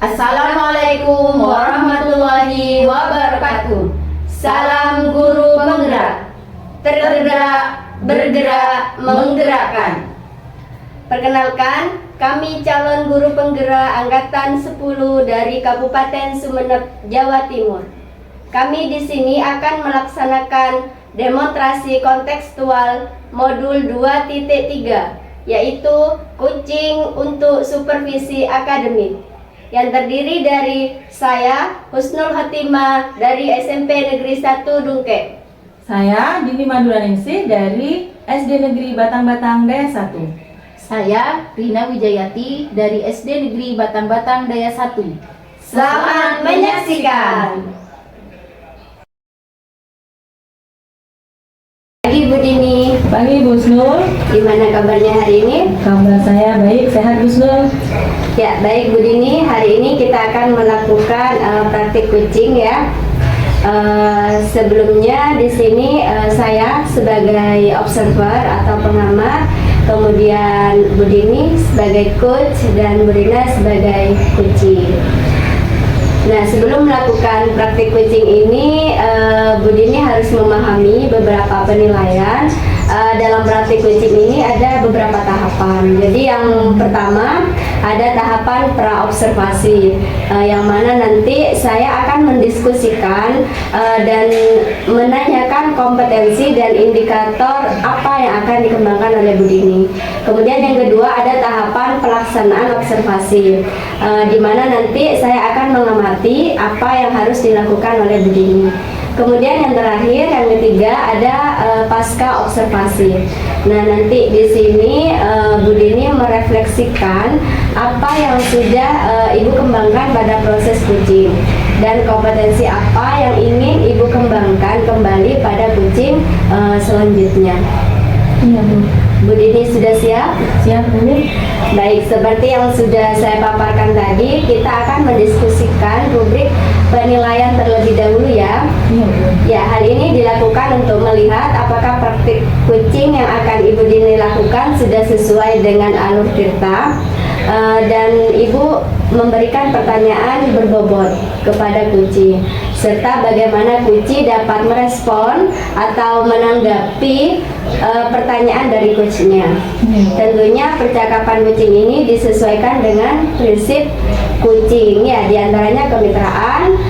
Assalamualaikum warahmatullahi wabarakatuh. Salam guru penggerak. Tergerak, bergerak, menggerakkan. Perkenalkan, kami calon guru penggerak angkatan 10 dari Kabupaten Sumeneb, Jawa Timur. Kami di sini akan melaksanakan demonstrasi kontekstual modul 2.3, yaitu kucing untuk supervisi akademik, yang terdiri dari saya, Husnul Khotimah dari SMP Negeri 1 Dungkek. Saya Dini Maduraningsih dari SD Negeri Batang-Batang Daya 1. Saya Rina Wijayati dari SD Negeri Batang-Batang Daya 1. Selamat menyaksikan. Pagi Bu Dini. Pagi Bu Husnul. Gimana kabarnya hari ini? Kabar saya baik, sehat Bu Husnul. Ya, baik Bu Dini. Hari ini kita akan melakukan praktik kucing ya. Sebelumnya di sini saya sebagai observer atau pengamat, kemudian Bu Dini sebagai coach dan Bu Rina sebagai kucing. Nah, sebelum melakukan praktik kucing ini, Bu Dini harus memahami beberapa penilaian. Dalam praktik kucing ini ada beberapa tahapan. Jadi yang pertama ada tahapan pra-observasi, yang mana nanti saya akan mendiskusikan dan menanyakan kompetensi dan indikator apa yang akan dikembangkan oleh Bu Dini. Kemudian yang kedua ada tahapan pelaksanaan observasi, di mana nanti saya akan mengamati apa yang harus dilakukan oleh Bu Dini. Kemudian yang terakhir, yang ketiga ada pasca observasi. Nah, nanti di sini Bu Dini merefleksikan apa yang sudah Ibu kembangkan pada proses kucing dan kompetensi apa yang ingin Ibu kembangkan kembali pada kucing selanjutnya. Iya Bu. Bu Dini sudah siap? Siap Bu. Baik, seperti yang sudah saya paparkan tadi, kita akan mendiskusikan rubrik penilaian terlebih dahulu ya. Iya Bu. Ya, hal ini dilakukan untuk melihat apakah praktik kucing yang akan Ibu Dini lakukan sudah sesuai dengan alur tirta, dan Ibu memberikan pertanyaan berbobot kepada kucing, serta bagaimana kucing dapat merespon atau menanggapi pertanyaan dari coachnya. Tentunya percakapan kucing ini disesuaikan dengan prinsip kucing ya, diantaranya kemitraan,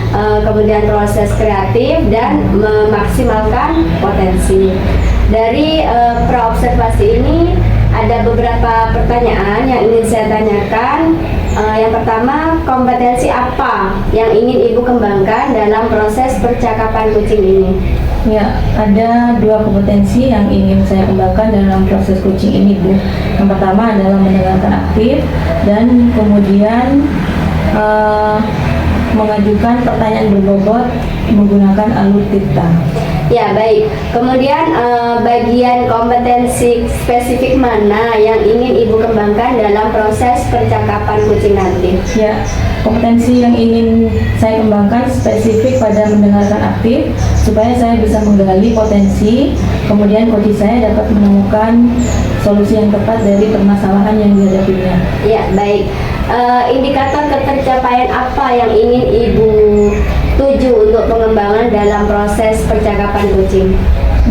kemudian proses kreatif dan memaksimalkan potensi. Dari pra-observasi ini ada beberapa pertanyaan yang ingin saya tanyakan. Yang pertama, kompetensi apa yang ingin Ibu kembangkan dalam proses percakapan kucing ini? Ya, ada dua kompetensi yang ingin saya kembangkan dalam proses kucing ini Bu. Yang pertama adalah mendengarkan aktif dan kemudian mengajukan pertanyaan berbobot menggunakan alur tirta. Ya, baik. Kemudian bagian kompetensi spesifik mana yang ingin Ibu kembangkan dalam proses percakapan kucing nanti? Ya, kompetensi yang ingin saya kembangkan spesifik pada mendengarkan aktif supaya saya bisa menggali potensi, kemudian coach saya dapat menemukan solusi yang tepat dari permasalahan yang dihadapinya. Ya, baik. Indikator ketercapaian apa yang ingin Ibu tuju untuk pengembangan dalam proses percakapan kucing?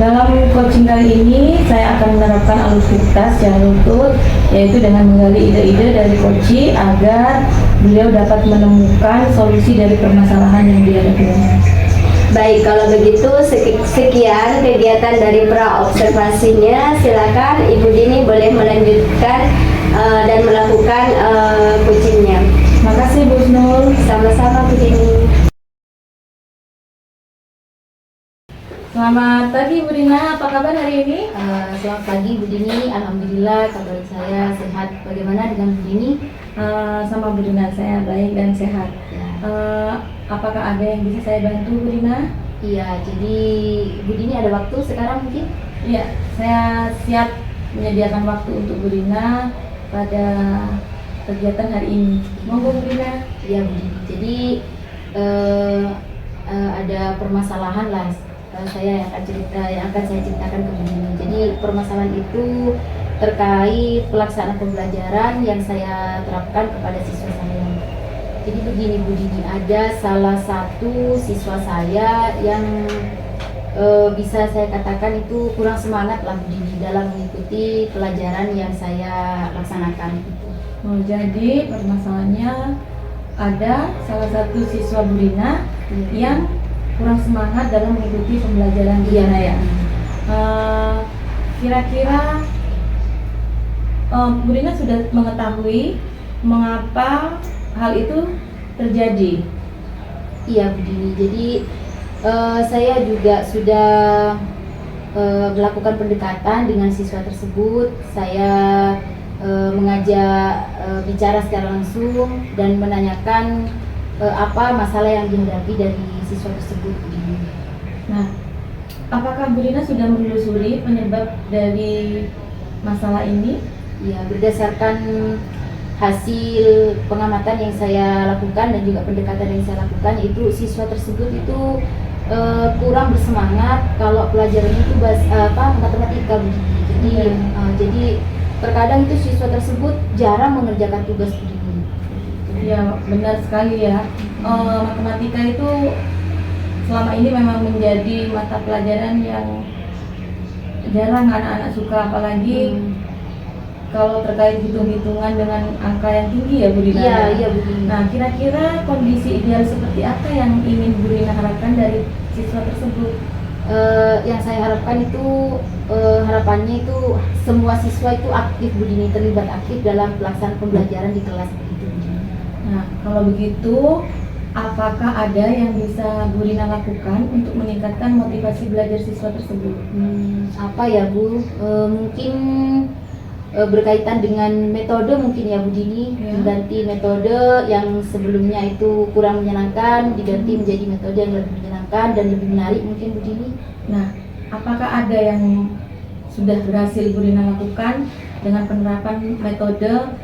Dalam coaching kali ini saya akan menerapkan alur tirta secara runtut, yaitu dengan menggali ide-ide dari coach agar beliau dapat menemukan solusi dari permasalahan yang dihadapinya. Baik, kalau begitu sekian kegiatan dari pra-observasinya. Silakan Ibu Dini boleh melanjutkan dan melakukan kucingnya. Makasih Bu Husnul. Sama-sama Bu Dini. Selamat pagi Bu Rina, apa kabar hari ini? Selamat pagi Bu Dini, alhamdulillah kabar saya sehat. Bagaimana dengan Bu Dini? Sama Bu Rina, saya baik dan sehat. Ya. Apakah ada yang bisa saya bantu Bu Rina? Iya, jadi Bu Dini ada waktu sekarang mungkin? Iya, saya siap menyediakan waktu untuk Bu Rina pada kegiatan hari ini. Monggo Bu Rina. Iya Bu Dini, jadi ada permasalahan lah yang akan saya ceritakan ke Bu Dini. Jadi permasalahan itu terkait pelaksanaan pembelajaran yang saya terapkan kepada siswa saya. Jadi begini Bu Dini, ada salah satu siswa saya yang bisa saya katakan itu kurang semangat lah Bu Dini dalam mengikuti pelajaran yang saya laksanakan itu. Oh, jadi permasalahannya ada salah satu siswa Bu Rina yang kurang semangat dalam mengikuti pembelajaran Bu Rina ya. Kira-kira Bu Rina sudah mengetahui mengapa hal itu terjadi? Iya Bu Dini, jadi saya juga sudah melakukan pendekatan dengan siswa tersebut. Saya mengajak bicara secara langsung dan menanyakan apa masalah yang dihadapi dari siswa tersebut Bu Dini. Nah, apakah Bu Rina sudah menelusuri penyebab dari masalah ini? Ya, berdasarkan hasil pengamatan yang saya lakukan dan juga pendekatan yang saya lakukan, itu siswa tersebut itu kurang bersemangat kalau pelajarannya itu matematika Bu Dini. Jadi terkadang itu siswa tersebut jarang mengerjakan tugas Bu Dini. Ya, benar sekali ya. Matematika itu selama ini memang menjadi mata pelajaran yang jarang anak-anak suka, apalagi kalau terkait hitung-hitungan dengan angka yang tinggi ya Bu Rina. Iya Bu Dini. Nah, kira-kira kondisi ideal seperti apa yang ingin Bu Rina harapkan dari siswa tersebut? Yang saya harapkan itu harapannya itu semua siswa itu aktif Bu Dini, terlibat aktif dalam pelaksanaan pembelajaran di kelas begitu Bu Dini. Nah, kalau begitu apakah ada yang bisa Bu Rina lakukan untuk meningkatkan motivasi belajar siswa tersebut? Apa ya Bu? Mungkin berkaitan dengan metode mungkin ya Bu Dini, mengganti metode yang sebelumnya itu kurang menyenangkan diganti menjadi metode yang lebih menyenangkan dan lebih menarik mungkin Bu Dini. Nah, apakah ada yang sudah berhasil Bu Rina lakukan dengan penerapan metode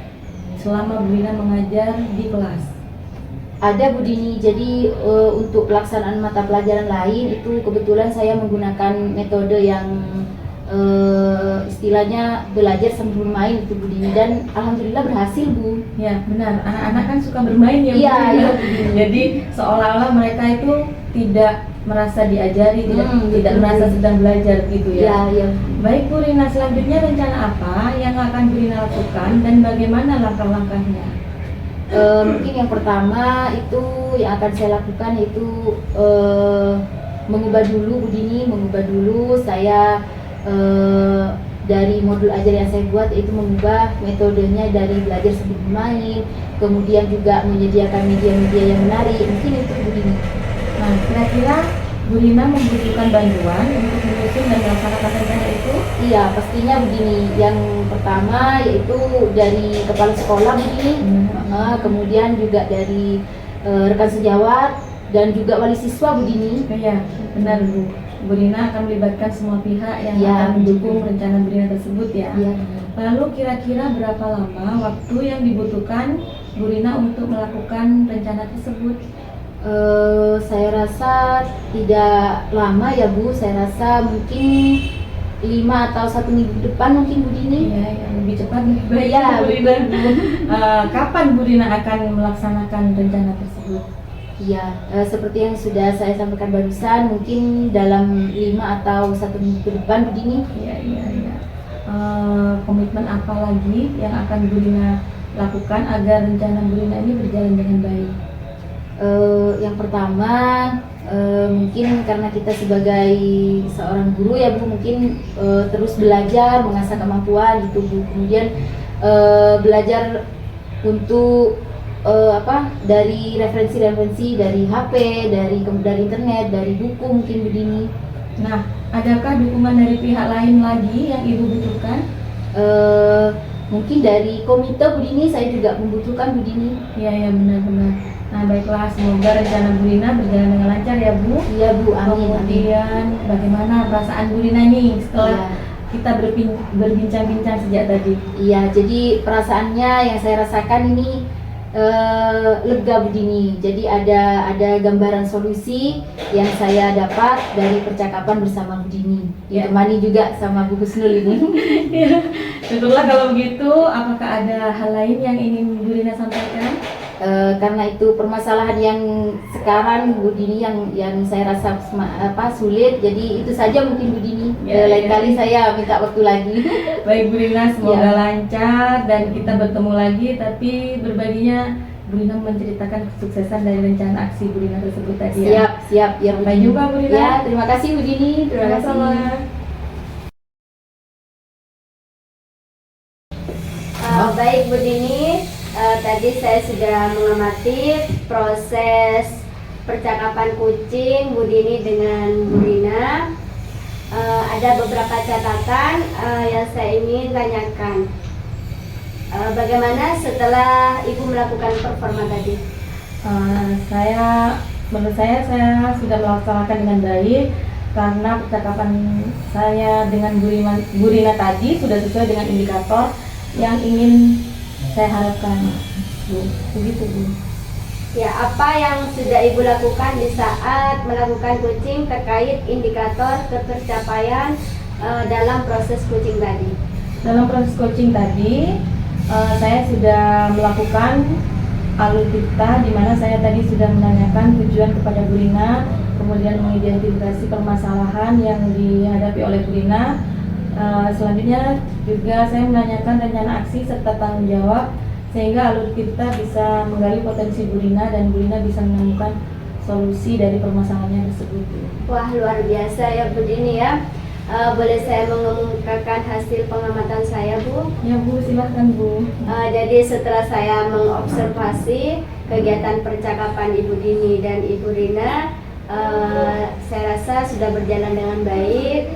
selama Bu Rina mengajar di kelas? Ada Bu Dini, jadi untuk pelaksanaan mata pelajaran lain itu kebetulan saya menggunakan metode yang istilahnya belajar sambil bermain itu Bu Dini, dan alhamdulillah berhasil Bu. Ya benar, anak-anak kan suka bermain ya Bu Iya, Rina. iya. Jadi seolah-olah mereka itu tidak merasa diajari, tidak betul. merasa sedang belajar gitu ya. Iya, iya. Baik Bu Rina, selanjutnya rencana apa yang akan Bu Rina lakukan dan bagaimana langkah-langkahnya? Mungkin yang pertama itu yang akan saya lakukan itu mengubah dulu Bu Dini, saya dari modul ajar yang saya buat itu mengubah metodenya dari belajar sambil bermain, kemudian juga menyediakan media-media yang menarik, mungkin itu Bu Dini. Nah, kira-kira Bu Rina membutuhkan bantuan untuk menyusun dan melaksanakan rencana itu? Iya, pastinya begini. Yang pertama yaitu dari kepala sekolah begini, kemudian juga dari rekan sejawat dan juga wali siswa Bu Dini. Iya, benar Bu. Bu Rina akan melibatkan semua pihak yang Ya, akan mendukung rencana Bu Rina tersebut ya. Iya. Lalu kira-kira berapa lama waktu yang dibutuhkan Bu Rina untuk melakukan rencana tersebut? Saya rasa tidak lama ya Bu. Saya rasa mungkin 5 atau 1 minggu depan mungkin Bu Dini. Iya, yang lebih cepat lebih baik. Iya, Bu Rina. betul. Kapan Bu Rina akan melaksanakan rencana tersebut? Iya, seperti yang sudah saya sampaikan barusan, mungkin dalam 5 atau 1 minggu ke depan Bu Dini. Iya. Komitmen apa lagi yang akan Bu Rina lakukan agar rencana Bu Rina ini berjalan dengan baik? Yang pertama mungkin karena kita sebagai seorang guru ya Bu, mungkin terus belajar mengasah kemampuan gitu Bu. Kemudian belajar untuk dari referensi dari HP, dari internet, dari buku mungkin Bu Dini. Nah, adakah dukungan dari pihak lain lagi yang Ibu butuhkan? Mungkin dari komite Bu Dini, saya juga membutuhkan Bu Dini. Iya benar. Nah, baiklah, semoga rencana Bu Rina berjalan dengan lancar ya Bu. Iya Bu, amin. Kemudian bagaimana perasaan Bu Rina nih setelah Iya. kita berbincang-bincang sejak tadi? Iya, jadi perasaannya yang saya rasakan ini lega Bu Dini. Jadi ada gambaran solusi yang saya dapat dari percakapan bersama Bu Dini. Ditemani juga sama Bu Husnul ini. Ya, syukurlah kalau begitu. Apakah ada hal lain yang ingin Bu Rina sampaikan? Karena itu permasalahan yang sekarang Bu Dini yang saya rasa sulit, jadi itu saja mungkin Bu Dini. Lain kali saya minta waktu lagi. Baik Bu Rina, semoga Ya. lancar dan kita bertemu lagi, tapi berbaginya Bu Rina menceritakan kesuksesan dari rencana aksi Bu Rina tersebut tadi ya. Siap ya Bu Sampai Dini. jumpa, Bu Rina. Ya, terima kasih Bu Dini. Terima kasih. Sama-sama. Baik Bu Dini, tadi saya sudah mengamati proses percakapan kucing Bu Dini dengan Bu Rina. Ada beberapa catatan yang saya ingin tanyakan. Bagaimana setelah Ibu melakukan performa tadi? Menurut saya sudah melaksanakan dengan baik karena percakapan saya dengan Bu Rina tadi sudah sesuai dengan indikator yang ingin saya harapkan, Bu. Begitu, Bu. Ya, apa yang sudah Ibu lakukan di saat melakukan coaching terkait indikator ketercapaian dalam proses coaching tadi? Dalam proses coaching tadi, saya sudah melakukan alur dikta di mana saya tadi sudah menanyakan tujuan kepada Bu Rina, kemudian mengidentifikasi permasalahan yang dihadapi oleh Bu Rina. Selanjutnya juga saya menanyakan rencana aksi serta tanggung jawab sehingga alur kita bisa menggali potensi Bu Rina dan Bu Rina bisa menemukan solusi dari permasalahannya tersebut. Wah, luar biasa ya Bu Dini ya. Boleh saya mengemukakan hasil pengamatan saya, Bu? Ya Bu, silakan Bu. Jadi setelah saya mengobservasi kegiatan percakapan Ibu Dini dan Ibu Rina, saya rasa sudah berjalan dengan baik,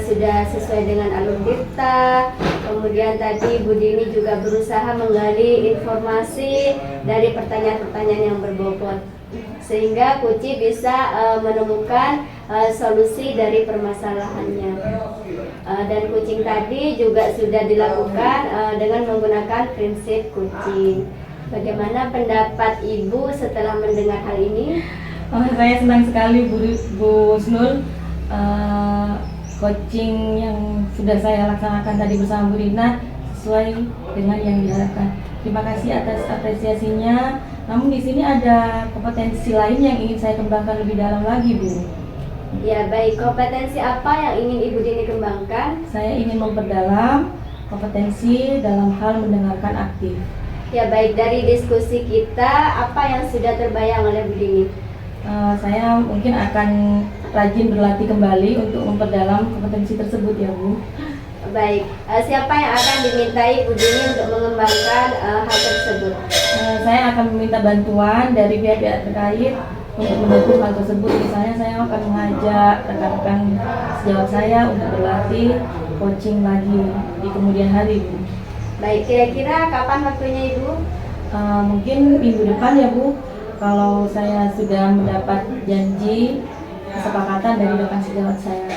sudah sesuai dengan alur dikta. Kemudian tadi Bu Dini juga berusaha menggali informasi dari pertanyaan-pertanyaan yang berbobot, sehingga Kuci bisa menemukan solusi dari permasalahannya. Dan kucing tadi juga sudah dilakukan dengan menggunakan prinsip kucing. Bagaimana pendapat Ibu setelah mendengar hal ini? Saya senang sekali Bu Snul, coaching yang sudah saya laksanakan tadi bersama Bu Rina sesuai dengan yang diharapkan. Terima kasih atas apresiasinya. Namun di sini ada kompetensi lain yang ingin saya kembangkan lebih dalam lagi, Bu. Ya baik, kompetensi apa yang ingin Ibu Dini kembangkan? Saya ingin memperdalam kompetensi dalam hal mendengarkan aktif. Ya baik, dari diskusi kita apa yang sudah terbayang oleh Bu Dini? Saya mungkin akan rajin berlatih kembali untuk memperdalam kompetensi tersebut ya Bu. Baik, siapa yang akan dimintai Bu Dini untuk mengembangkan hal tersebut? Saya akan meminta bantuan dari pihak-pihak terkait untuk mendukung hal tersebut. Misalnya saya akan mengajak rekan-rekan sejawat saya untuk berlatih coaching lagi di kemudian hari Bu. Baik, kira-kira kapan waktunya Ibu? Mungkin minggu depan ya Bu, kalau saya sudah mendapat janji kesepakatan dari rekan sejawat saya.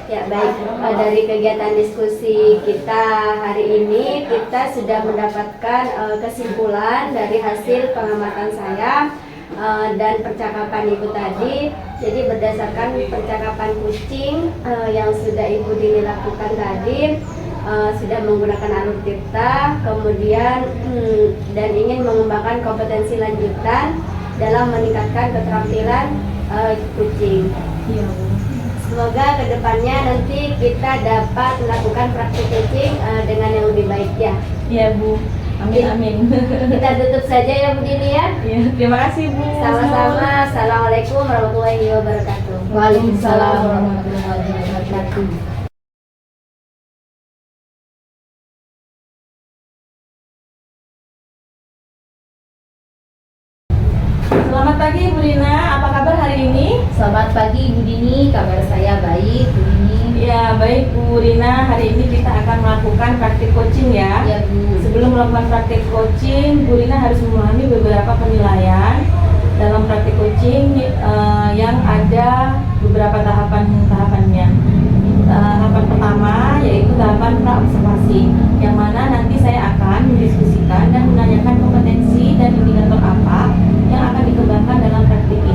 Ya baik, dari kegiatan diskusi kita hari ini kita sudah mendapatkan kesimpulan dari hasil pengamatan saya dan percakapan Ibu tadi. Jadi berdasarkan percakapan kucing yang sudah Ibu Dini lakukan tadi, sudah menggunakan alur dikta, kemudian dan ingin mengembangkan kompetensi lanjutan dalam meningkatkan keterampilan kucing. Iya Bu. Semoga kedepannya nanti kita dapat melakukan praktik kucing dengan yang lebih baik ya. Iya Bu. Amin amin. Kita tutup saja ya Bu Dini ya. Ya, terima kasih Bu. Sama-sama. Assalamualaikum warahmatullahi wabarakatuh. Waalaikumsalam warahmatullahi wabarakatuh. Selamat pagi Bu Rina, apa kabar hari ini? Selamat pagi Bu Dini, kabar saya baik Bu Dini. Ya baik Bu Rina, hari ini kita akan melakukan praktik coaching ya. Ya Bu. Sebelum melakukan praktik coaching, Bu Rina harus memahami beberapa penilaian dalam praktik coaching yang ada beberapa tahapannya. Tahapan pertama yaitu tahapan pra-observasi, yang mana nanti saya akan mendiskusikan dan menanyakan kompetensi dan indikator apa yang akan dikembangkan dalam praktik ini.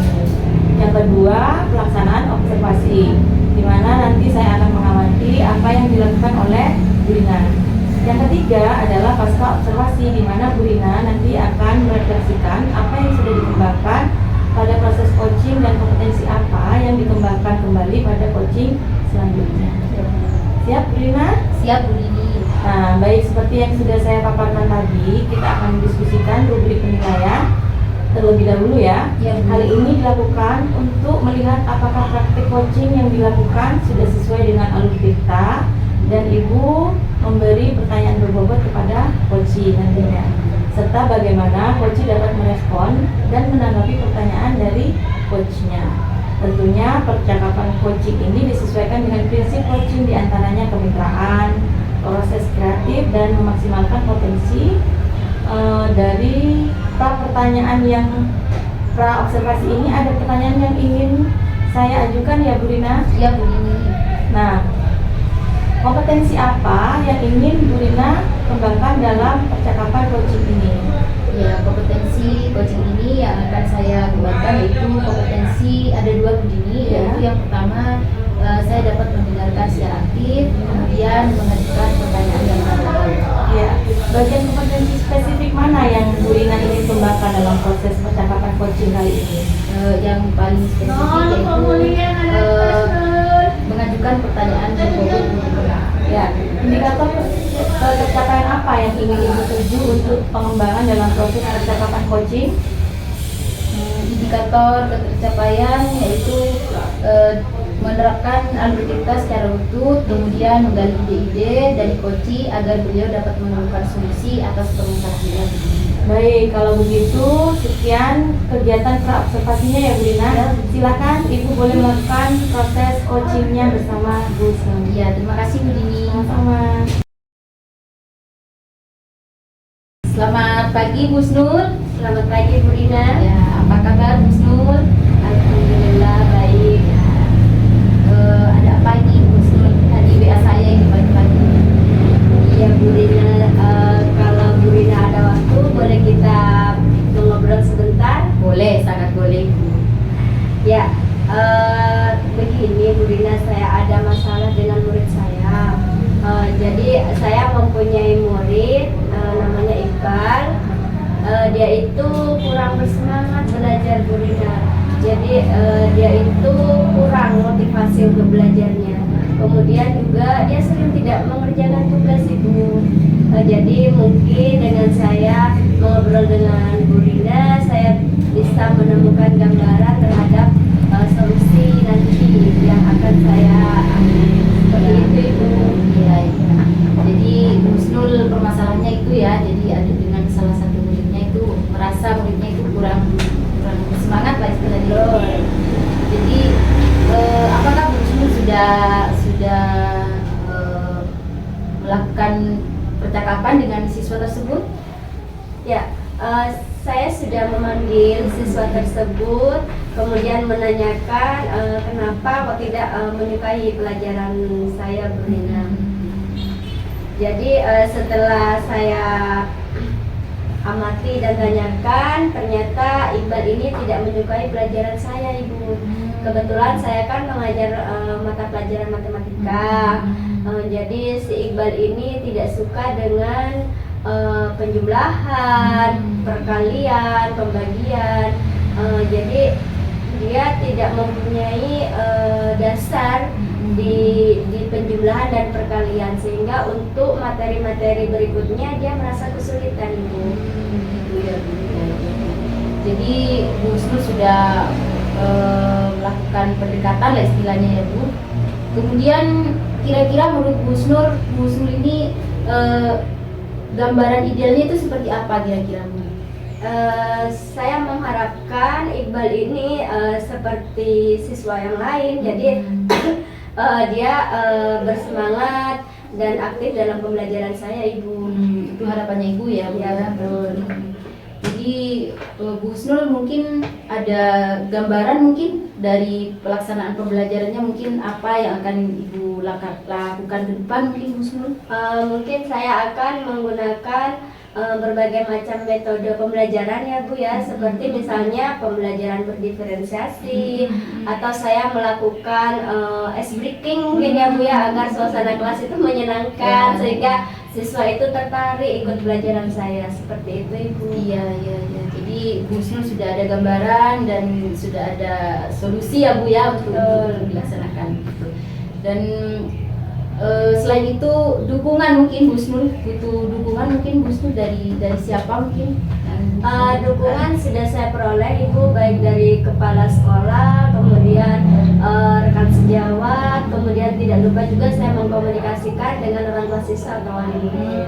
Yang kedua, pelaksanaan observasi, di mana nanti saya akan mengamati apa yang dilakukan oleh Bu Rina. Yang ketiga adalah pasca observasi, di mana Bu Rina nanti akan merefleksikan pada proses coaching dan kompetensi apa yang dikembangkan kembali pada coaching selanjutnya. Siap, Bu Rina? Siap Bu Dini. Nah, baik, seperti yang sudah saya paparkan tadi, kita akan mendiskusikan rubrik penilaian terlebih dahulu ya. Ya, Bu. Hal ini dilakukan untuk melihat apakah praktik coaching yang dilakukan sudah sesuai dengan alur dikta, dan Ibu memberi pertanyaan berbobot kepada coach nantinya, serta bagaimana coach dapat merespon dan menanggapi pertanyaan dari coachnya. Tentunya percakapan coaching ini disesuaikan dengan prinsip coaching, diantaranya kemitraan, proses kreatif, dan memaksimalkan potensi. Dari pertanyaan yang observasi ini, ada pertanyaan yang ingin saya ajukan ya Bu Rina? Ya Bu Dini. Nah, kompetensi apa yang ingin Bu Rina kembangkan dalam percakapan coaching ini? Ya, kompetensi coaching ini yang akan saya kembangkan yaitu kompetensi ada dua Bu Dini. Ya. Yaitu yang pertama, saya dapat mendengarkan secara aktif, kemudian mengajukan pertanyaan yang mendalam. Ya, bagian kompetensi spesifik mana yang Bu Rina ingin kembangkan dalam proses percakapan coaching kali ini? Yang paling spesifik yaitu mengajukan pertanyaan berbobot. Ya, indikator pencapaian apa yang ingin Ibu tuju untuk pengembangan dalam proses percakapan coaching? Indikator ketercapaian yaitu menerapkan alur dikta secara utuh, kemudian menggali ide-ide dari coach agar beliau dapat menemukan solusi atas permasalahan. Baik, kalau begitu sekian kegiatan praobservasinya ya Bu Rina. Silakan Ibu boleh melakukan proses coachingnya bersama Bu Sel. Ya, terima kasih Bu Dini. Sama-sama. Selamat pagi Bu Snul. Selamat pagi Bu Rina. Ya, apa kabar Bu Snul? Alhamdulillah baik. Ada apa ini Bu Snul? Tadi WA saya ini pagi-pagi. Iya Bu Rina, kalau Bu Rina ada waktu boleh kita ngobrol sebentar? Boleh, sangat boleh Bu. Ya, begini Bu Rina, saya ada masalah dengan murid saya. Jadi saya mempunyai murid namanya Iqbal. Dia itu kurang bersemangat belajar Bu Rina. Jadi dia itu kurang motivasi untuk belajarnya. Kemudian juga dia sering tidak mengerjakan tugas Ibu. Jadi mungkin dengan saya mengobrol dengan Bu Rina, saya bisa menemukan gambaran terhadap solusi nanti yang akan saya ambil. Seperti itu Ibu. Iya, iya. Jadi Bu Snul permasalahannya itu ya, jadi ada dengan salah satu muridnya itu merasa muridnya itu kurang bersemangat lah istilahnya. Jadi apakah Bu Snul sudah melakukan percakapan dengan siswa tersebut? Ya, saya sudah memanggil siswa tersebut, kemudian menanyakan kenapa kok tidak menyukai pelajaran saya Bu Rina. Jadi setelah saya amati dan tanyakan, ternyata Iqbal ini tidak menyukai pelajaran saya Ibu. Kebetulan saya kan mengajar mata pelajaran matematika. Jadi si Iqbal ini tidak suka dengan penjumlahan, perkalian, pembagian. Jadi dia tidak mempunyai dasar di penjumlahan dan perkalian, sehingga untuk materi-materi berikutnya dia merasa kesulitan Ibu. Gitu ya, Bu. Jadi Bu Snul sudah melakukan pendekatan lah istilahnya ya Bu. Kemudian kira-kira menurut Bu Snul ini gambaran idealnya itu seperti apa kira-kira Bu? Saya mengharapkan Iqbal ini seperti siswa yang lain, jadi dia bersemangat dan aktif dalam pembelajaran saya Ibu. Itu harapannya Ibu ya Bu? Ya, betul. Jadi Bu Snul mungkin ada gambaran mungkin dari pelaksanaan pembelajarannya, mungkin apa yang akan Ibu lakukan ke depan mungkin Bu Snul? Mungkin saya akan menggunakan berbagai macam metode pembelajaran ya Bu ya, seperti misalnya pembelajaran berdiferensiasi, atau saya melakukan ice breaking mungkin ya Bu ya, agar suasana kelas itu menyenangkan, Ya. sehingga siswa itu tertarik ikut pelajaran saya, seperti itu Ibu. Iya, iya, iya. Jadi Bu Husnul sudah ada gambaran dan sudah ada solusi ya Bu ya untuk dilaksanakan gitu. Dan selain itu dukungan mungkin Bu Husnul butuh dukungan mungkin Bu Husnul dari siapa mungkin? Dukungan sudah saya peroleh Ibu, baik dari kepala sekolah, kemudian rekan sejawat, kemudian tidak lupa juga saya mengkomunikasikan dengan orang tua siswa atau wali murid.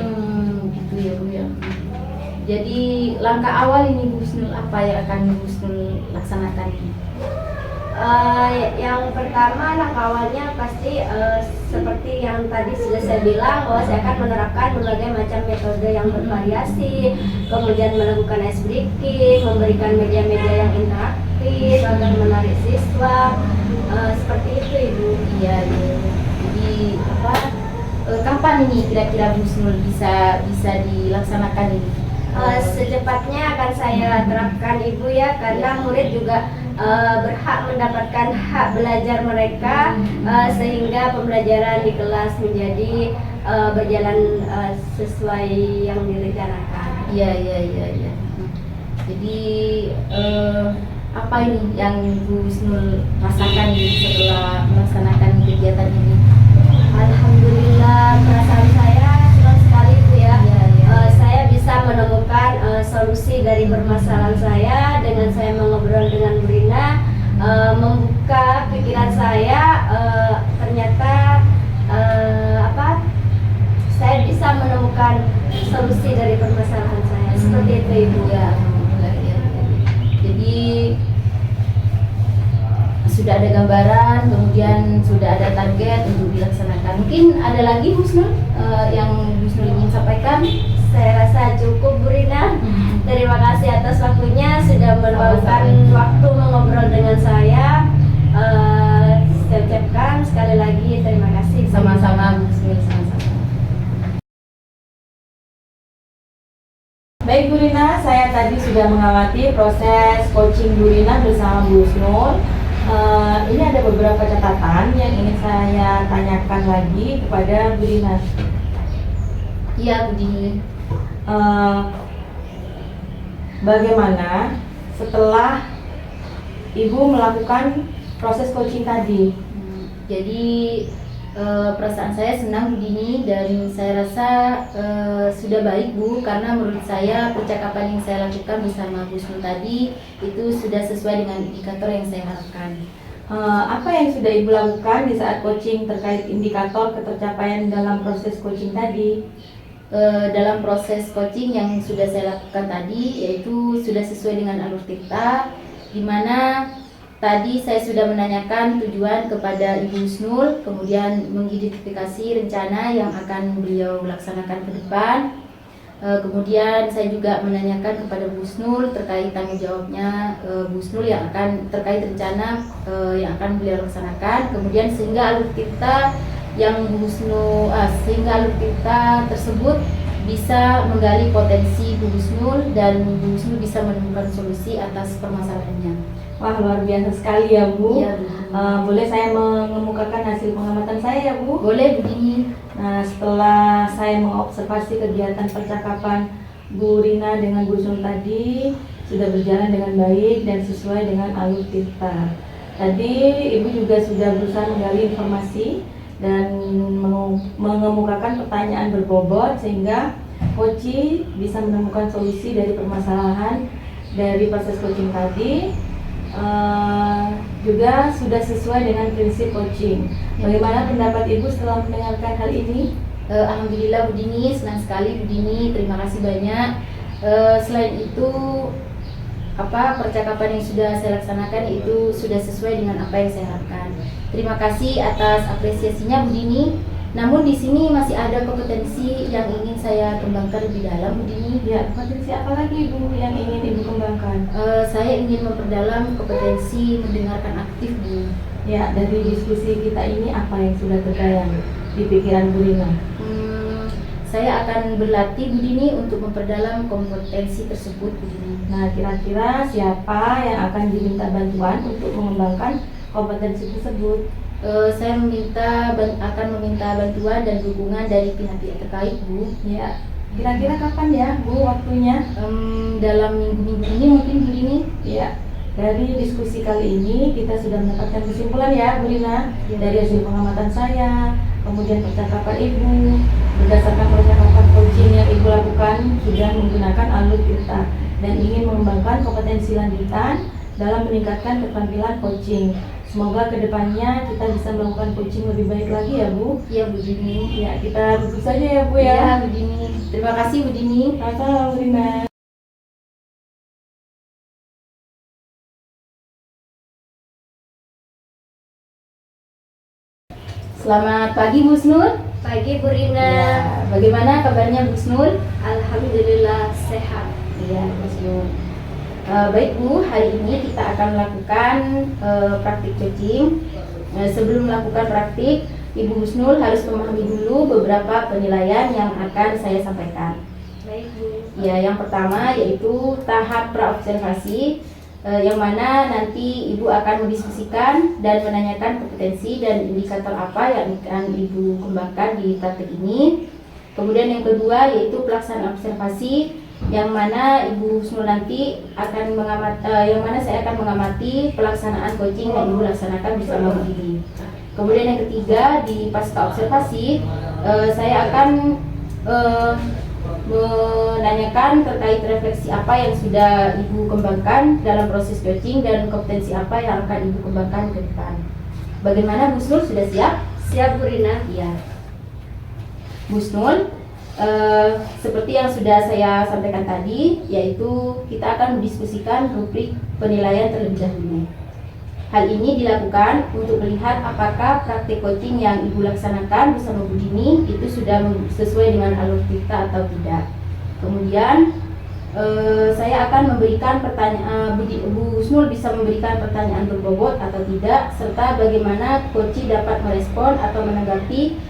Gitu ya Bu ya. Jadi langkah awal ini Bu Husnul apa yang akan Bu Husnul laksanakan ini? Yang pertama langkah awalnya pasti seperti yang tadi sudah saya bilang, bahwa saya akan menerapkan berbagai macam metode yang bervariasi, kemudian melakukan ice breaking, memberikan media-media yang interaktif agar menarik siswa, seperti itu Ibu. Iya, iya. Jadi apa? Kapan ini kira-kira Bu Husnul bisa dilaksanakan ini? Secepatnya akan saya terapkan Ibu ya, karena murid juga berhak mendapatkan hak belajar mereka, sehingga pembelajaran di kelas menjadi berjalan sesuai yang direncanakan. Iya, iya, iya, iya. Jadi apa ini yang Bu Husnul rasakan setelah melaksanakan kegiatan ini? Alhamdulillah, perasaan saya senang sekali Bu ya. Saya bisa menemukan solusi dari permasalahan saya dengan saya mengobrol dengan Bu Rina, membuka pikiran saya, ternyata saya bisa menemukan solusi dari permasalahan saya. Seperti itu Ibu ya. Alhamdulillah, ya. Jadi sudah ada gambaran, kemudian sudah ada target untuk dilaksanakan. Mungkin ada lagi Bu Husnul yang Bu Husnul ingin sampaikan? Saya rasa cukup Bu Rina. Terima kasih atas waktunya sudah meluangkan waktu mengobrol dengan saya. Saya ucapkan sekali lagi terima kasih. Sama-sama Bu Husnul, sama-sama. Baik Bu Rina, saya tadi sudah mengamati proses coaching Bu Rina bersama Bu Husnul. Ini ada beberapa catatan yang ingin saya tanyakan lagi kepada Bu Rina. Iya Bu Dini. Bagaimana setelah Ibu melakukan proses coaching tadi? Jadi perasaan saya senang Bu Dini, dan saya rasa sudah baik Bu, karena menurut saya percakapan yang saya lakukan bersama Bu Husnul tadi itu sudah sesuai dengan indikator yang saya harapkan. Apa yang sudah Ibu lakukan di saat coaching terkait indikator ketercapaian dalam proses coaching tadi? Dalam proses coaching yang sudah saya lakukan tadi, yaitu sudah sesuai dengan alur Tirta, di mana tadi saya sudah menanyakan tujuan kepada Ibu Husnul, kemudian mengidentifikasi rencana yang akan beliau laksanakan ke depan. Kemudian saya juga menanyakan kepada Bu Husnul terkait tanggung jawabnya Bu Husnul yang akan terkait rencana yang akan beliau laksanakan. Kemudian sehingga alur Tirta yang Bu Husnul sehingga alur Tirta tersebut bisa menggali potensi Bu Husnul dan Bu Husnul bisa menemukan solusi atas permasalahannya. Wah, luar biasa sekali ya Bu. Iya, Bu. Boleh saya mengemukakan hasil pengamatan saya ya Bu? Boleh Bu Dini. Nah, setelah saya mengobservasi kegiatan percakapan Bu Rina dengan Bu Husnul tadi sudah berjalan dengan baik dan sesuai dengan alur Tirta. Tadi Ibu juga sudah berusaha menggali informasi dan mengemukakan pertanyaan berbobot sehingga coach bisa menemukan solusi dari permasalahan dari proses coaching tadi. Juga sudah sesuai dengan prinsip coaching. Bagaimana pendapat Ibu setelah mendengarkan hal ini? Alhamdulillah Bu Dini, senang sekali Bu Dini, terima kasih banyak. Selain itu percakapan yang sudah saya laksanakan itu sudah sesuai dengan apa yang saya harapkan. Terima kasih atas apresiasinya Bu Dini. Namun di sini masih ada kompetensi yang ingin saya kembangkan lebih dalam Bu Dini. Ya, kompetensi apa lagi Bu yang ingin Ibu kembangkan? Saya ingin memperdalam kompetensi mendengarkan aktif Bu. Ya, dari diskusi kita ini apa yang sudah terbayang di pikiran Bu Rina? Saya akan berlatih Bu Dini untuk memperdalam kompetensi tersebut Bu Dini. Nah, kira-kira siapa yang akan diminta bantuan untuk mengembangkan kompetensi tersebut? saya akan meminta bantuan dan dukungan dari pihak-pihak terkait, Bu. Ya, kira-kira kapan ya Bu waktunya? Dalam minggu-minggu ini mungkin, Bu Dini. Ya, dari diskusi kali ini kita sudah mendapatkan kesimpulan ya Bu Rina, dari hasil pengamatan saya, kemudian percakapan Ibu, berdasarkan percakapan coaching yang Ibu lakukan sudah menggunakan alur tirta dan ingin mengembangkan kompetensi lanjutan dalam meningkatkan keterampilan coaching. Semoga kedepannya kita bisa melakukan coaching lebih baik lagi ya Bu. Iya, Bu Dini. Ya, kita tutup saja ya Bu Iya, ya. Bu Dini. Terima kasih, Bu Dini. Sama-sama Bu Rina. Selamat pagi, Bu Snul. Pagi Bu Rina. Ya, bagaimana kabarnya, Bu Snul? Alhamdulillah sehat. Iya, Bu Snul. Baik Bu, hari ini kita akan melakukan praktik coaching. Sebelum melakukan praktik, Ibu Husnul harus memahami dulu beberapa penilaian yang akan saya sampaikan. Baik Bu. Ya, yang pertama yaitu tahap praobservasi, yang mana nanti Ibu akan mendiskusikan dan menanyakan kompetensi dan indikator apa yang akan Ibu kembangkan di praktik ini. Kemudian yang kedua yaitu pelaksanaan observasi, yang mana Ibu Husnul nanti akan yang mana saya akan mengamati pelaksanaan coaching yang Ibu laksanakan bersama Bu Dini. Kemudian yang ketiga, di pasca observasi, saya akan menanyakan terkait refleksi apa yang sudah Ibu kembangkan dalam proses coaching dan kompetensi apa yang akan Ibu kembangkan ke depan. Bagaimana Bu Husnul, sudah siap? Siap Bu Rina. Iya. Bu Husnul, seperti yang sudah saya sampaikan tadi, yaitu kita akan mendiskusikan rubrik penilaian terlebih dahulu. Hal ini dilakukan untuk melihat apakah praktik coaching yang Ibu laksanakan bersama Bu Dini itu sudah sesuai dengan alur kita atau tidak. Kemudian saya akan memberikan pertanyaan, Bu Husnul bisa memberikan pertanyaan berbobot atau tidak, serta bagaimana coach dapat merespon atau menanggapi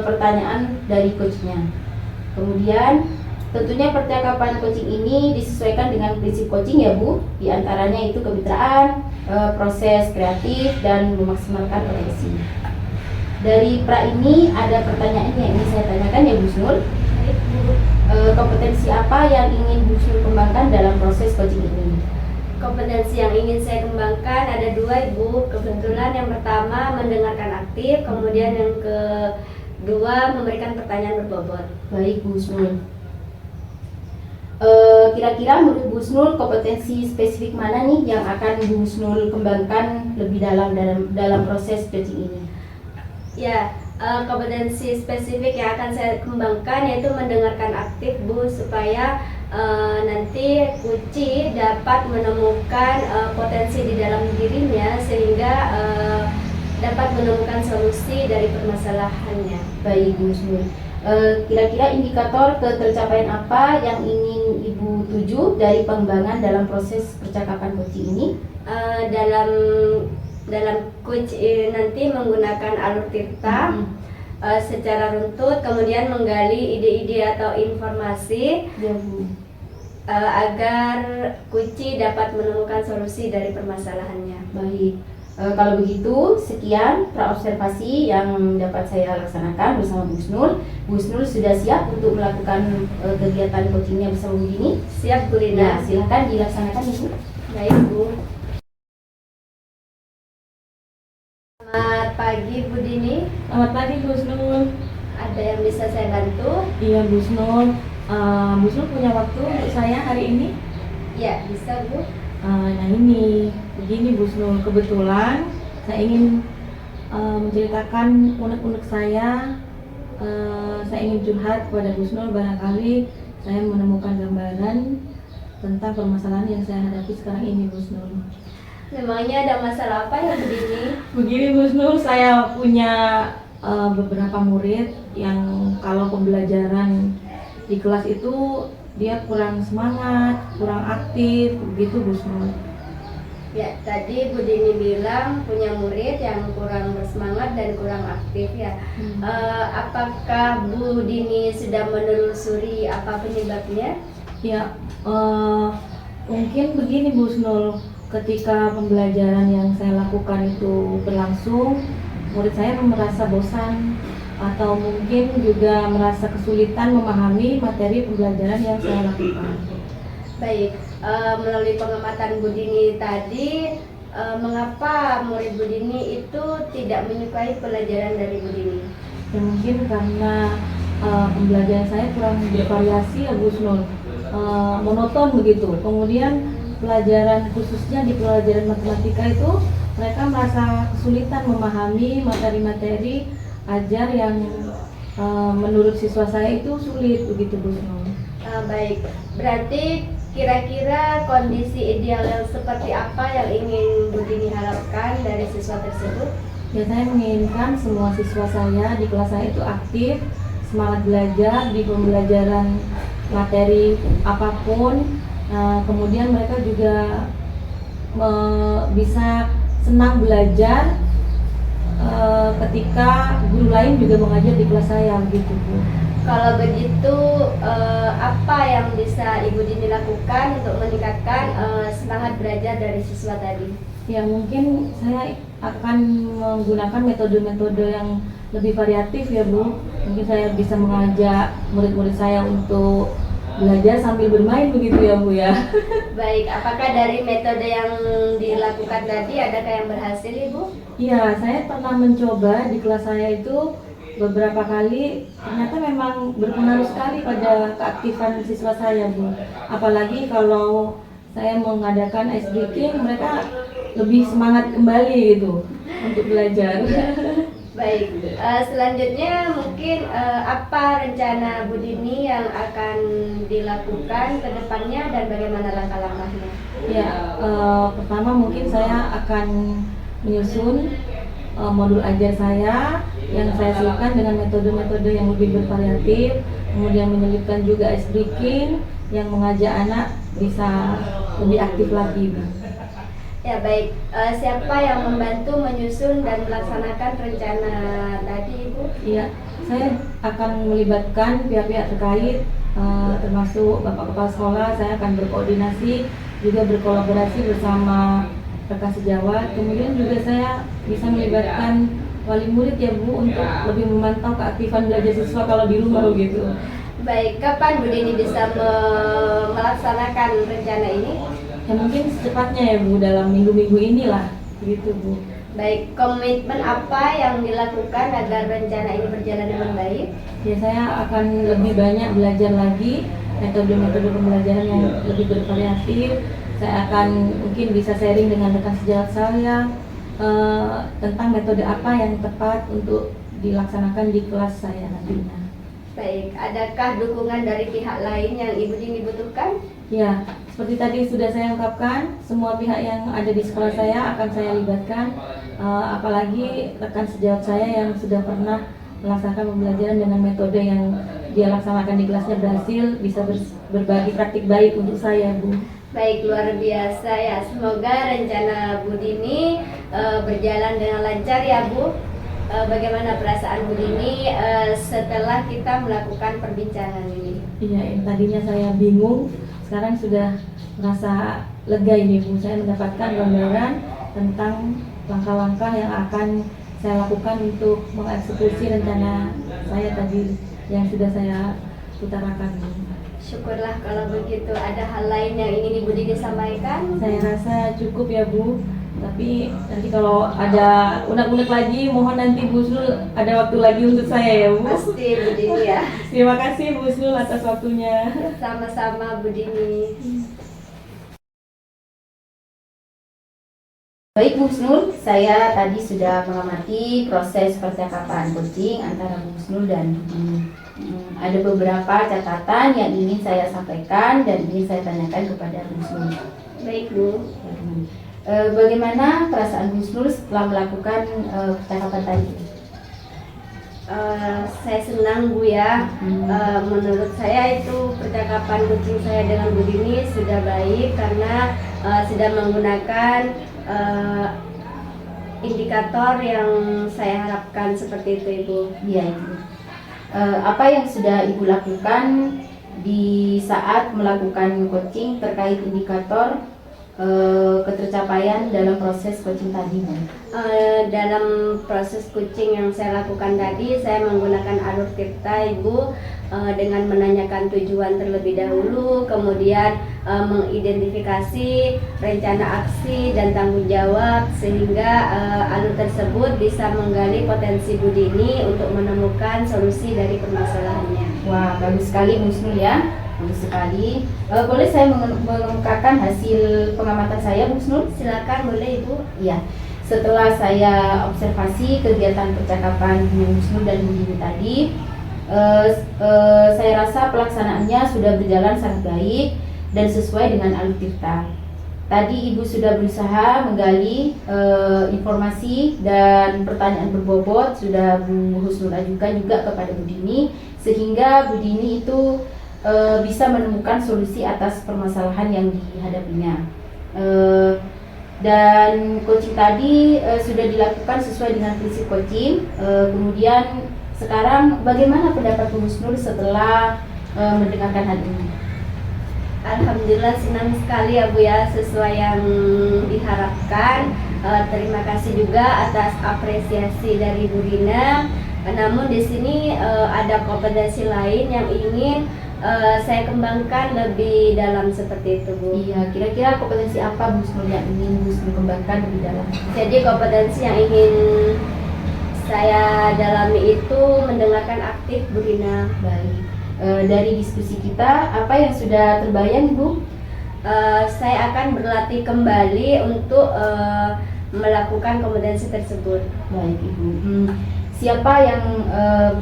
pertanyaan dari coachnya. Kemudian tentunya percakapan coaching ini disesuaikan dengan prinsip coaching ya Bu, di antaranya itu kemitraan, proses kreatif, dan memaksimalkan potensi. Dari pra ini ada pertanyaan yang ingin saya tanyakan ya Bu Husnul. Baik Bu. Kompetensi apa yang ingin Bu Husnul kembangkan dalam proses coaching ini? Kompetensi yang ingin saya kembangkan ada dua Ibu. Kebetulan yang pertama mendengarkan aktif, kemudian yang kedua memberikan pertanyaan berbobot. Baik Bu Husnul. Kira-kira menurut Bu Husnul kompetensi spesifik mana nih yang akan Bu Husnul kembangkan lebih dalam proses coaching ini? Ya, kompetensi spesifik yang akan saya kembangkan yaitu mendengarkan aktif Bu, supaya nanti kunci dapat menemukan potensi di dalam dirinya sehingga dapat menemukan solusi dari permasalahannya. Baik Bu Husnul. Kira-kira indikator ketercapaian apa yang ingin Ibu tuju dari pengembangan dalam proses percakapan coaching ini? Dalam coach nanti menggunakan alur tirta secara runtut, kemudian menggali ide-ide atau informasi Ya Bu. agar kunci dapat menemukan solusi dari permasalahannya. Baik. Kalau begitu, sekian praobservasi yang dapat saya laksanakan bersama Bu Husnul. Bu Husnul sudah siap untuk melakukan kegiatan coachingnya bersama Bu Dini? Siap Bu Ya, Rina. silakan dilaksanakan Ibu. Baik Bu. Selamat pagi Bu Dini. Selamat pagi Bu Husnul. Ada yang bisa saya bantu? Iya Bu Husnul. Bu Husnul punya waktu untuk saya hari ini? Ya, bisa Bu. Nah ini, begini Bu Husnul, kebetulan saya ingin menceritakan unek-unek saya. Saya ingin curhat kepada Bu Husnul, barangkali saya menemukan gambaran tentang permasalahan yang saya hadapi sekarang ini Bu Husnul. Memangnya ada masalah apa ya Bu Dini? Begini Bu Husnul, saya punya beberapa murid yang kalau pembelajaran di kelas itu dia kurang semangat, kurang aktif, begitu Bu Husnul. Ya, tadi Bu Dini bilang punya murid yang kurang bersemangat dan kurang aktif ya. Apakah Bu Dini sudah menelusuri apa penyebabnya? Ya, mungkin begini Bu Husnul, ketika pembelajaran yang saya lakukan itu berlangsung, murid saya merasa bosan atau mungkin juga merasa kesulitan memahami materi pembelajaran yang saya lakukan. Baik, melalui pengamatan Bu Dini tadi, mengapa murid Bu Dini itu tidak menyukai pelajaran dari Bu Dini? Ya mungkin karena pembelajaran saya kurang bervariasi ya Bu Snul, monoton begitu. Kemudian pelajaran khususnya di pelajaran matematika itu mereka merasa kesulitan memahami materi-materi ajar yang menurut siswa saya itu sulit begitu Bu Snul. Baik, berarti kira-kira kondisi ideal yang seperti apa yang ingin Bu Dini harapkan dari siswa tersebut? Ya, saya menginginkan semua siswa saya di kelas saya itu aktif, semangat belajar di pembelajaran materi apapun. Kemudian mereka juga bisa senang belajar ketika guru lain juga mengajar di kelas saya begitu Bu. Kalau begitu, apa yang bisa Ibu Dini lakukan untuk meningkatkan semangat belajar dari siswa tadi? Ya mungkin saya akan menggunakan metode-metode yang lebih variatif ya Bu. Mungkin saya bisa mengajak murid-murid saya untuk belajar sambil bermain begitu ya Bu ya. Baik, apakah dari metode yang dilakukan tadi adakah yang berhasil Ibu? Iya, saya pernah mencoba di kelas saya itu beberapa kali, ternyata memang berpengaruh sekali pada keaktifan siswa saya Bu. Apalagi kalau saya mengadakan ice breaking, mereka lebih semangat kembali gitu untuk belajar. Baik, selanjutnya mungkin apa rencana Bu Dini yang akan dilakukan ke depannya dan bagaimana langkah-langkahnya? Ya, pertama mungkin saya akan menyusun modul ajar saya yang saya siapkan dengan metode-metode yang lebih bervariatif, kemudian menyelipkan juga ice breaking yang mengajak anak bisa lebih aktif lagi Bu. Ya baik, siapa yang membantu menyusun dan melaksanakan rencana tadi Ibu? Iya, saya akan melibatkan pihak-pihak terkait, termasuk Bapak Kepala Sekolah. Saya akan berkoordinasi, juga berkolaborasi bersama rekan sejawat. Kemudian juga saya bisa melibatkan wali murid ya Bu untuk lebih memantau keaktifan belajar siswa kalau di rumah begitu. Baik, kapan Bu Dini bisa melaksanakan rencana ini? Ya mungkin secepatnya ya Bu, dalam minggu-minggu inilah gitu Bu. Baik, komitmen apa yang dilakukan agar rencana ini berjalan dengan baik? Ya saya akan lebih banyak belajar lagi metode-metode pembelajaran yang lebih bervariatif. Saya akan mungkin bisa sharing dengan rekan sejawat saya tentang metode apa yang tepat untuk dilaksanakan di kelas saya nantinya. Baik, adakah dukungan dari pihak lain yang Ibu Dini butuhkan? Ya, seperti tadi sudah saya ungkapkan, semua pihak yang ada di sekolah saya akan saya libatkan, apalagi rekan sejawat saya yang sudah pernah melaksanakan pembelajaran dengan metode yang dia laksanakan di kelasnya berhasil, bisa berbagi praktik baik untuk saya Bu. Baik, luar biasa ya. Semoga rencana Bu Dini berjalan dengan lancar ya Bu. Bagaimana perasaan Bu Dini setelah kita melakukan perbincangan ini? Iya, yang tadinya saya bingung, sekarang sudah merasa lega ini Bu. Saya mendapatkan gambaran tentang langkah-langkah yang akan saya lakukan untuk mengeksekusi rencana saya tadi yang sudah saya utarakan Bu. Syukurlah kalau begitu. Ada hal lain yang ingin Ibu Dini sampaikan? Saya rasa cukup ya Bu. Tapi nanti kalau ada unek-unek lagi, mohon nanti Bu Snul ada waktu lagi untuk saya ya Bu. Pasti Bu Dini ya. Terima kasih Bu Snul atas waktunya. Sama-sama Bu Dini. Baik Bu Snul, saya tadi sudah mengamati proses percakapan coaching antara Bu Snul dan Bu Dini. Ada beberapa catatan yang ingin saya sampaikan dan ingin saya tanyakan kepada Bu Snul. Baik Bu. Bagaimana perasaan Bu Snul setelah melakukan percakapan tadi? Saya senang Bu ya. Menurut saya itu percakapan coaching saya dengan Bu Dini sudah baik karena sudah menggunakan indikator yang saya harapkan seperti itu Ibu. Iya Ibu. Apa yang sudah Ibu lakukan di saat melakukan coaching terkait indikator ketercapaian dalam proses coaching tadi, Bu? Dalam proses coaching yang saya lakukan tadi, saya menggunakan alur tirta, Ibu, dengan menanyakan tujuan terlebih dahulu, kemudian mengidentifikasi rencana aksi dan tanggung jawab, sehingga alur tersebut bisa menggali potensi Bu Dini untuk menemukan solusi dari permasalahannya. Wah, bagus sekali Bu Husnul ya. Bagus sekali. Boleh saya mengemukakan hasil pengamatan saya, Bu Husnul? Silakan, boleh Ibu. Iya. Setelah saya observasi kegiatan percakapan Bu Husnul dan Bu Dini tadi, saya rasa pelaksanaannya sudah berjalan sangat baik dan sesuai dengan alur tirta. Tadi Ibu sudah berusaha menggali informasi dan pertanyaan berbobot sudah Bu Husnul ajukan juga kepada Bu Dini, sehingga Bu Dini itu bisa menemukan solusi atas permasalahan yang dihadapinya. Dan coaching tadi sudah dilakukan sesuai dengan prinsip coaching. Kemudian sekarang bagaimana pendapat Bu Husnul setelah mendengarkan hal ini? Alhamdulillah senang sekali ya Bu ya, sesuai yang diharapkan. Terima kasih juga atas apresiasi dari Bu Dina. Namun di sini ada kompetensi lain yang ingin saya kembangkan lebih dalam seperti itu, Bu. Iya, kira-kira kompetensi apa Bu Husnul yang ingin Bu Husnul kembangkan lebih dalam? Jadi kompetensi yang ingin saya dalami itu mendengarkan aktif, Bu Dina. Baik. Dari diskusi kita, apa yang sudah terbayang, Bu? Saya akan berlatih kembali untuk melakukan kompetensi tersebut. Baik, Ibu. Siapa yang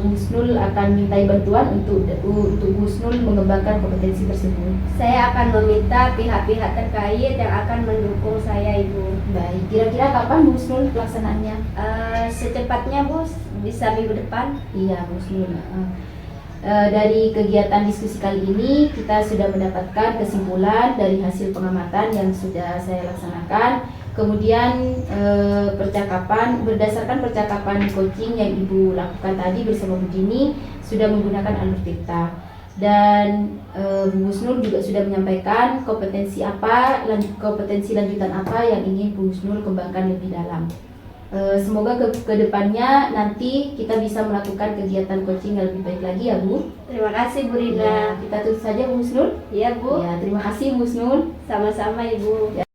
Bu Husnul akan mintai bantuan untuk Bu Husnul mengembangkan kompetensi tersebut? Saya akan meminta pihak-pihak terkait yang akan mendukung saya, Ibu. Baik, kira-kira kapan Bu Husnul pelaksanaannya? Secepatnya, Bu, bisa minggu depan. Iya, Bu Husnul. Dari kegiatan diskusi kali ini kita sudah mendapatkan kesimpulan dari hasil pengamatan yang sudah saya laksanakan. Kemudian berdasarkan percakapan coaching yang Ibu lakukan tadi bersama Bu Dini sudah menggunakan alur tirta. Dan Bu Husnul juga sudah menyampaikan kompetensi lanjutan apa yang ingin Bu Husnul kembangkan lebih dalam. Semoga ke depannya nanti kita bisa melakukan kegiatan coaching yang lebih baik lagi ya Bu. Terima kasih Bu Rina. Ya, kita tutup saja Bu Husnul. Iya Bu. Ya, terima kasih Bu Husnul. Sama-sama Ibu.